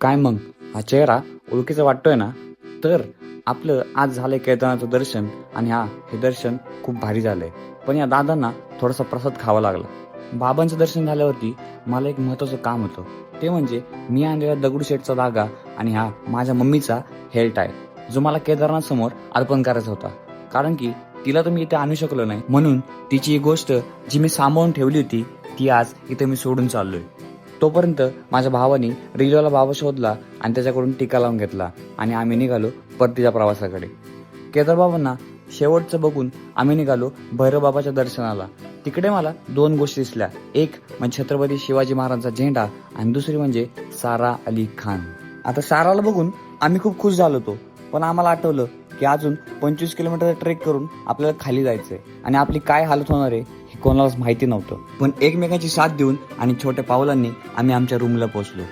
काय मग हा चेहरा ओळखीचा वाटतोय ना? तर आपलं आज झालंय केदारनाथचं दर्शन आणि हे दर्शन खूप भारी झालंय. पण या दादांना थोडासा प्रसाद खावा लागला. बाबांचं दर्शन झाल्यावरती मला एक महत्त्वाचं काम होतं. ते म्हणजे मी आणलेला दगडूशेठचा धागा आणि माझ्या मम्मीचा हेअर टाय जो मला केदारनाथ समोर अर्पण करायचा होता. कारण की तिला तर मी इथे आणू शकलो नाही, म्हणून तिची एक गोष्ट जी मी सांभाळून ठेवली होती ती आज इथे मी सोडून चाललोय. तोपर्यंत माझ्या भावाने रिजोला बाबा शोधला आणि त्याच्याकडून टीका लावून घेतला आणि आम्ही निघालो परतीच्या प्रवासाकडे. केदारबाबांना शेवटचं बघून आम्ही निघालो भैरवबाबाच्या दर्शनाला. तिकडे मला दोन गोष्टी दिसल्या. एक म्हणजे छत्रपती शिवाजी महाराजांचा झेंडा आणि दुसरी म्हणजे सारा अली खान. आता साराला बघून आम्ही खूप खुश झालो होतो, पण आम्हाला आठवलं की अजून 25 किलोमीटर ट्रेक करून आपल्याला खाली जायचंय आणि आपली काय हालत होणार आहे हे कोणालाच माहिती नव्हतं. पण एकमेकांची साथ देऊन आणि छोट्या पावलांनी आम्ही आमच्या रूमला पोहोचलो.